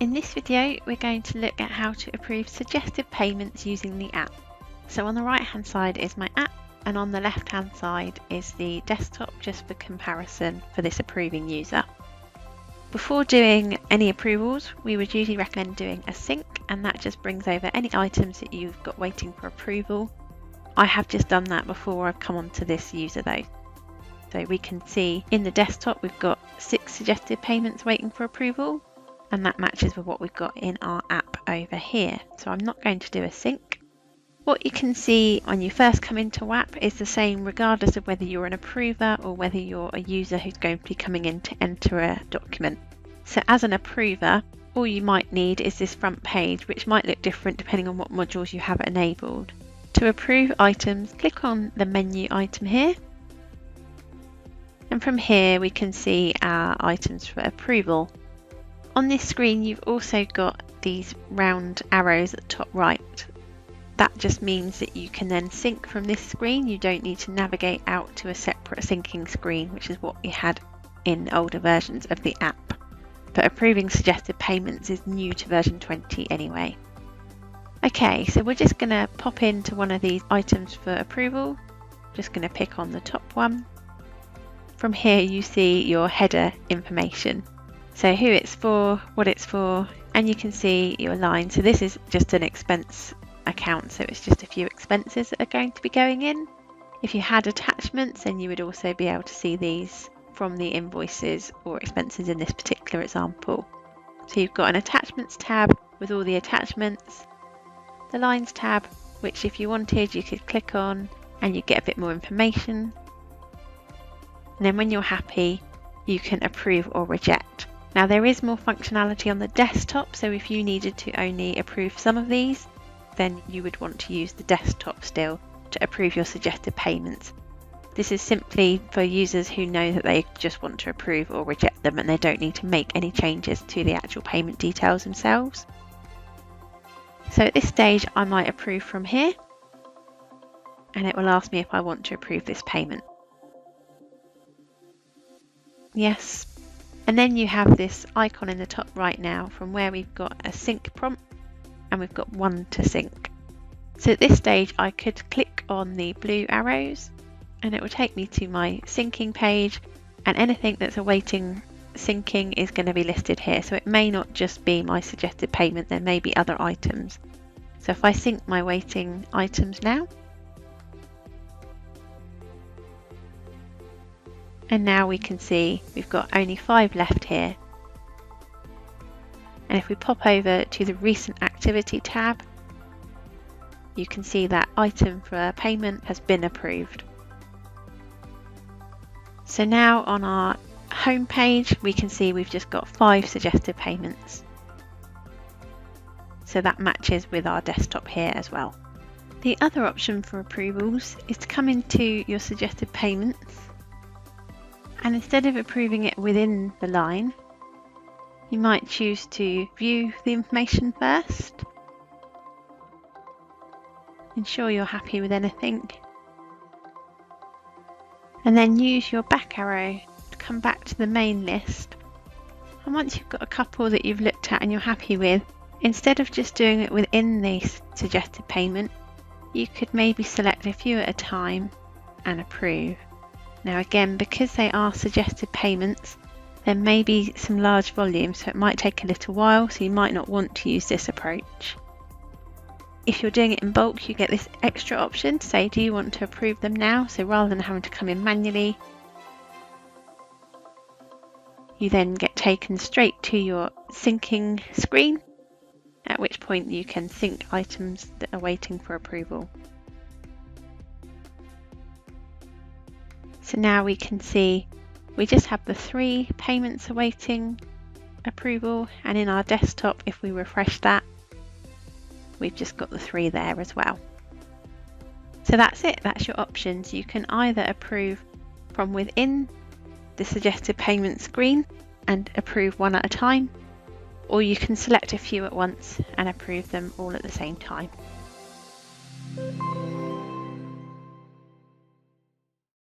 In this video, we're going to look at how to approve suggested payments using the app. So on the right hand side is my app, and on the left hand side is the desktop, just for comparison for this approving user. Before doing any approvals, we would usually recommend doing a sync, and that just brings over any items that you've got waiting for approval. I have just done that before I've come onto this user though. So we can see in the desktop we've got 6 suggested payments waiting for approval, and that matches with what we've got in our app over here. So I'm not going to do a sync. What you can see when you first come into WAP is the same regardless of whether you're an approver or whether you're a user who's going to be coming in to enter a document. So as an approver, all you might need is this front page, which might look different depending on what modules you have enabled. To approve items, click on the menu item here. And from here we can see our items for approval. On this screen you've also got these round arrows at the top right. That just means that you can then sync from this screen. You don't need to navigate out to a separate syncing screen, which is what we had in older versions of the app. But approving suggested payments is new to version 20 anyway. Okay, so we're just going to pop into one of these items for approval. Just going to pick on the top one. From here you see your header information. So who it's for, what it's for, and you can see your line. So this is just an expense account, so it's just a few expenses that are going to be going in. If you had attachments, then you would also be able to see these from the invoices or expenses in this particular example. So you've got an attachments tab with all the attachments, the lines tab, which if you wanted you could click on and you get a bit more information. And then when you're happy, you can approve or reject. Now there is more functionality on the desktop, so if you needed to only approve some of these, then you would want to use the desktop still to approve your suggested payments. This is simply for users who know that they just want to approve or reject them and they don't need to make any changes to the actual payment details themselves. So at this stage I might approve from here, and it will ask me if I want to approve this payment. Yes. And then you have this icon in the top right now from where we've got a sync prompt and we've got one to sync. So at this stage I could click on the blue arrows and it will take me to my syncing page, and anything that's awaiting syncing is going to be listed here. So it may not just be my suggested payment, there may be other items. So if I sync my waiting items now, and now we can see we've got only 5 left here. And if we pop over to the recent activity tab, you can see that item for payment has been approved. So now on our home page, we can see we've just got 5 suggested payments. So that matches with our desktop here as well. The other option for approvals is to come into your suggested payments, and instead of approving it within the line, you might choose to view the information first. Ensure you're happy with anything. And then use your back arrow to come back to the main list. And once you've got a couple that you've looked at and you're happy with, instead of just doing it within the suggested payment, you could maybe select a few at a time and approve. Now again, because they are suggested payments, there may be some large volumes, so it might take a little while, so you might not want to use this approach. If you're doing it in bulk, you get this extra option to say, do you want to approve them now? So rather than having to come in manually, you then get taken straight to your syncing screen, at which point you can sync items that are waiting for approval. So now we can see we just have the 3 payments awaiting approval, and in our desktop, if we refresh that, we've just got the 3 there as well. So that's it, that's your options. You can either approve from within the suggested payment screen and approve one at a time, or you can select a few at once and approve them all at the same time.